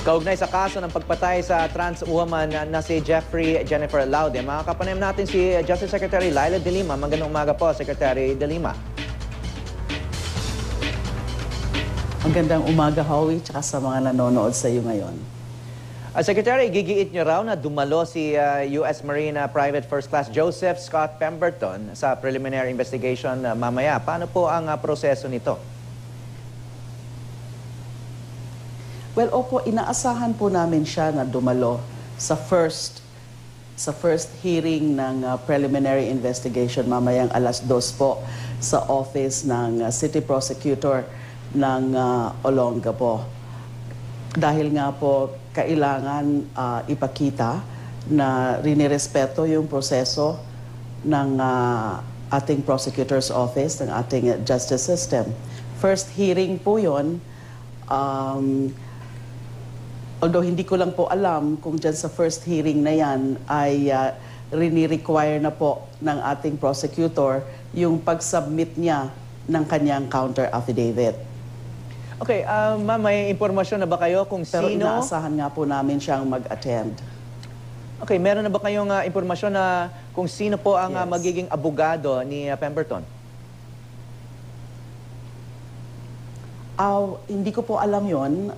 Kaugnay sa kaso ng pagpatay sa trans woman na si Jeffrey Jennifer Laude, makakapanayam natin si Justice Secretary Leila De Lima. Magandang umaga po, Secretary De Lima. Magandang umaga, Howie, tsaka sa mga nanonood sa iyo ngayon. Secretary, gigiit niyo raw na dumalo si U.S. Marine Private First Class Joseph Scott Pemberton sa preliminary investigation mamaya. Paano po ang proseso nito? Well, opo, inaasahan po namin siya na dumalo sa first hearing ng preliminary investigation mamayang alas 2 po sa office ng City Prosecutor ng Olongapo. Dahil nga po kailangan ipakita na rinirespeto yung proseso ng ating prosecutor's office, ng ating justice system. First hearing po yun. Although hindi ko lang po alam kung dyan sa first hearing na yan ay rini-require na po ng ating prosecutor yung pag-submit niya ng kanyang counter affidavit. Okay, ma'am, may impormasyon na ba kayo kung Pero sino? inaasahan nga po namin siyang mag-attend. Okay, meron na ba kayong impormasyon na kung sino po ang Yes. magiging abogado ni Pemberton? Hindi ko po alam yon.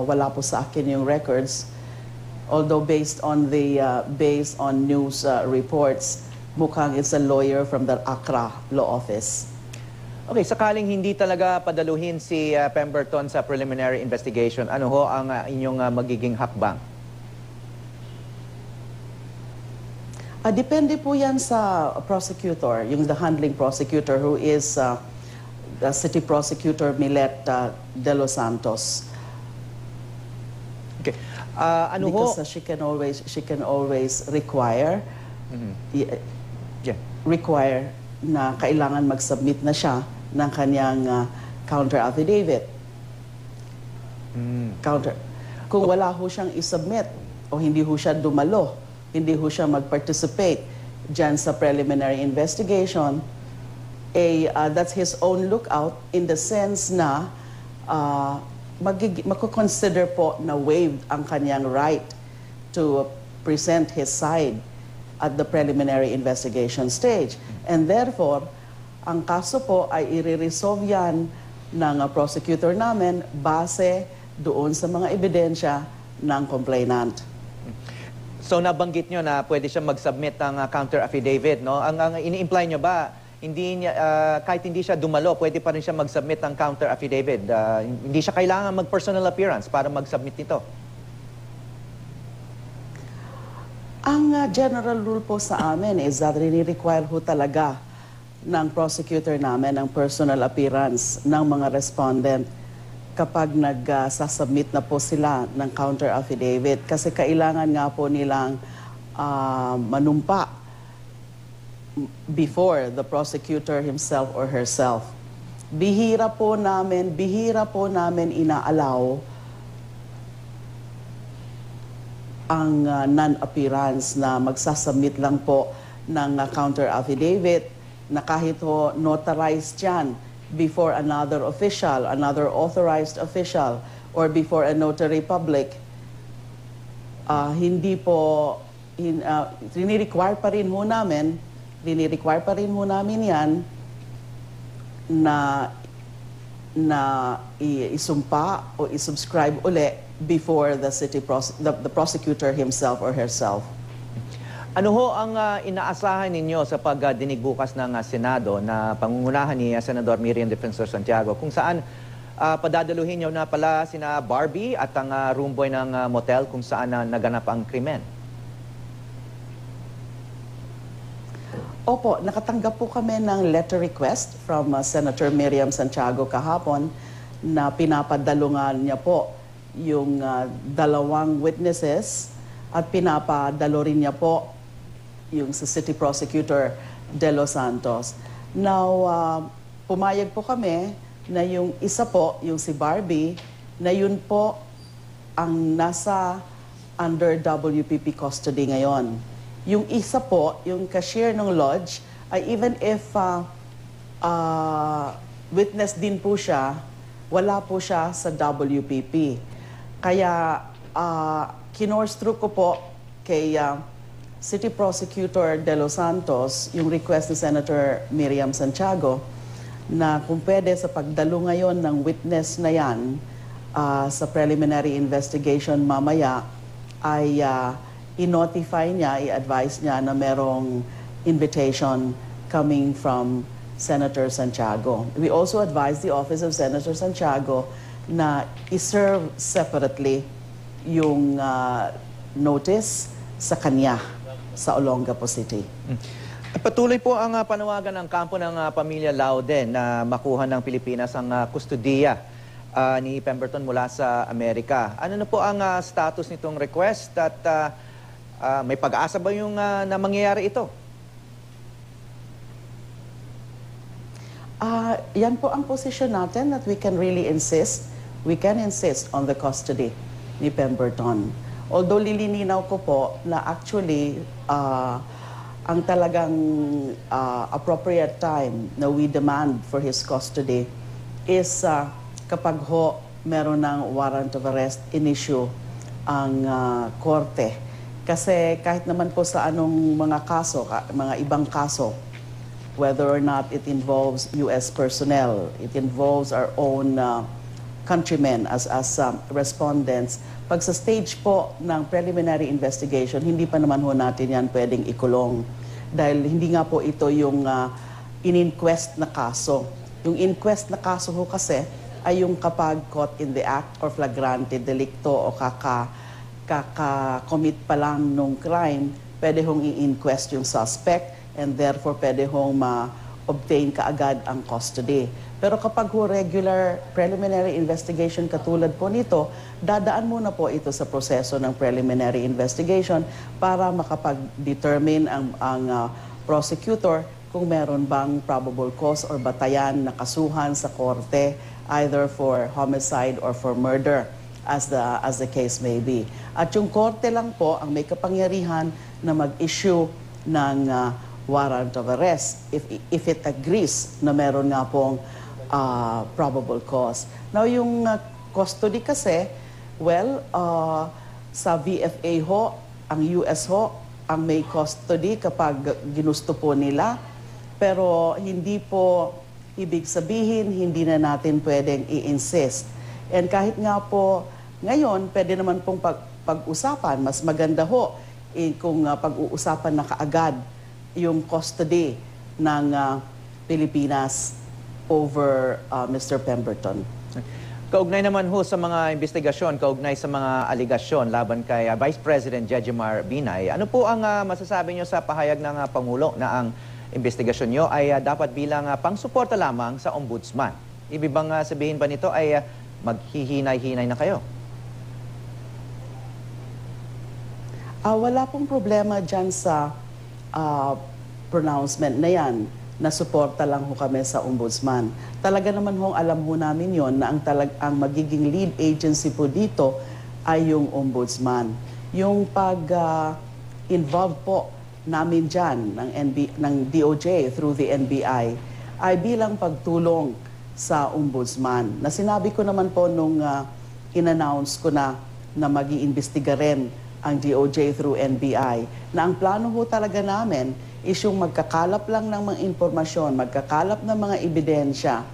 Wala po sa akin yung records. Although based on news reports, mukhang it's a lawyer from the Accra Law Office. Okay, sakaling hindi talaga padaluhin si Pemberton sa preliminary investigation, ano ho ang inyong magiging hakbang? Depende po yan sa prosecutor, yung the handling prosecutor who is the City Prosecutor Milet De Los Santos. Okay. Ano ho? Because she can always require require na kailangan mag-submit na siya ng kanyang counter affidavit. Kung wala ho siyang i-submit o hindi ho siya dumalo, hindi ho siya mag-participate dyan sa preliminary investigation, that's his own lookout in the sense na magko-consider po na waived ang kanyang right to present his side at the preliminary investigation stage. And therefore, ang kaso po ay i-resolve yan ng prosecutor namin base doon sa mga ebidensya ng complainant. So nabanggit nyo na pwede siya mag-submit ng counter affidavit, no? Ang ini-imply nyo ba, hindi niya, kahit hindi siya dumalo, pwede pa rin siya mag-submit ng counter affidavit. Hindi siya kailangan mag-personal appearance para mag-submit nito. Ang general rule po sa amin is that rini-require ho talaga ng prosecutor namin ang personal appearance ng mga respondent kapag nagsasubmit na po sila ng counter affidavit. Kasi kailangan nga po nilang manumpa before the prosecutor himself or herself. Bihira po namin inaalaw ang non-appearance na magsasubmit lang po ng counter affidavit na kahit ho notarized yan before another official, another authorized official, or before a notary public, hindi po, rini-require pa rin ho namin yan na isumpa o isubscribe uli before the the prosecutor himself or herself. Ano ho ang inaasahan ninyo sa pagdinig bukas ng Senado na pangungunahan ni Senador Miriam Defensor Santiago, kung saan padadaluhin nyo na pala sina Barbie at ang room boy ng motel kung saan naganap ang krimen? Opo, nakatanggap po kami ng letter request from Senator Miriam Santiago kahapon na pinapadalungan niya po yung dalawang witnesses at pinapadalo rin niya po yung sa City Prosecutor De Los Santos. Now, pumayag po kami na yung isa po, yung si Barbie, na yun po ang nasa under WPP custody ngayon. Yung isa po, yung cashier ng lodge, ay even if witness din po siya, wala po siya sa WPP. Kaya kinors through ko po kay City Prosecutor De Los Santos yung request ni Senator Miriam Santiago na kung pwede sa pagdalo ngayon ng witness na yan sa preliminary investigation mamaya ay i-notify niya, i-advise niya na merong invitation coming from Senator Santiago. We also advise the Office of Senator Santiago na i-serve separately yung notice sa kanya sa Olongapo City. At patuloy po ang panawagan ng kampo ng pamilya Laude na makuha ng Pilipinas ang kustudiya ni Pemberton mula sa Amerika. Ano na po ang status nitong request at may pag-asa ba yung na mangyayari ito? Yan po ang position natin that we can really insist. We can insist on the custody ni Pemberton. Although lilinaw ko po na actually ang talagang appropriate time na we demand for his custody is kapag ho meron ng warrant of arrest in-issue ang korte. Kasi kahit naman po sa anong mga kaso, mga ibang kaso, whether or not it involves U.S. personnel, it involves our own countrymen as respondents. Pag sa stage po ng preliminary investigation, hindi pa naman ho natin yan pwedeng ikulong. Dahil hindi nga po ito yung in-inquest na kaso. Yung inquest na kaso ho kasi ay yung kapag caught in the act or flagrante delicto o kaka-commit pa lang nung crime, pwede hong i-inquest yung suspect and therefore pwede hong ma-obtain kaagad ang custody. Pero kapag ho regular preliminary investigation katulad po nito, dadaan muna po ito sa proseso ng preliminary investigation para makapag-determine ang prosecutor kung meron bang probable cause or batayan na kasuhan sa korte either for homicide or for murder as the case may be. At yung korte lang po ang may kapangyarihan na mag-issue ng warrant of arrest if it agrees na meron nga pong probable cause. Now, yung custody kasi, well, sa VFA ho, ang US ho, ang may custody kapag ginusto po nila. Pero hindi po ibig sabihin, hindi na natin pwedeng i-insist. And kahit nga po ngayon, pwede naman pong pag-usapan, mas maganda ho kung pag-uusapan na kaagad yung custody ng Pilipinas over Mr. Pemberton. Kaugnay naman ho sa mga investigasyon, kaugnay sa mga aligasyon laban kay Vice President Jejomar Binay, ano po ang masasabi nyo sa pahayag ng Pangulo na ang investigasyon nyo ay dapat bilang pangsuporta lamang sa Ombudsman? Ibig bang sabihin ba nito ay maghihinay-hinay na kayo? Wala pong problema dyan sa pronouncement na yan, na suporta lang ho kami sa Ombudsman. Talaga naman hong alam ho namin yon na ang magiging lead agency po dito ay yung Ombudsman. Yung pag-involve po namin dyan ng DOJ through the NBI ay bilang pagtulong sa Ombudsman. Na sinabi ko naman po nung in-announce ko na mag-iimbestiga rin ang DOJ through NBI, na ang plano ho talaga namin is yung magkakalap lang ng mga impormasyon, magkakalap ng mga ebidensya.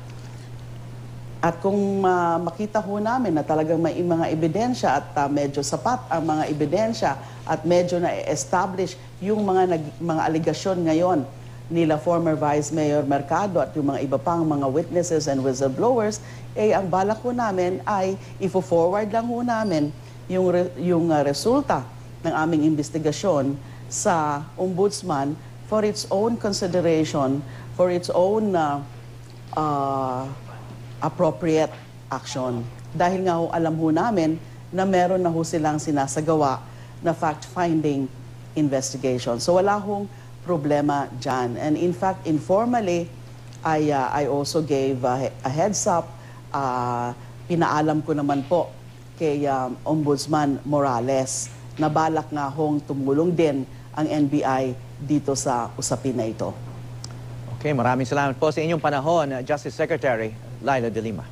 At kung makita ho namin na talagang may mga ebidensya at medyo sapat ang mga ebidensya at medyo na-establish yung mga aligasyon ngayon nila former Vice Mayor Mercado at yung mga iba pang mga witnesses and whistleblowers, ang balak ho namin ay ifo-forward lang ho namin yung resulta ng aming investigasyon sa Ombudsman for its own consideration, for its own appropriate action. Dahil nga ho, alam ho namin na meron na ho silang sinasagawa na fact-finding investigation. So wala hong problema dyan. And in fact, informally, I also gave a heads up. Pinaalam ko naman po kay Ombudsman Morales na balak nga hong tumulong din ang NBI dito sa usapin na ito. Okay, maraming salamat po sa inyong panahon, Justice Secretary Laila De Lima.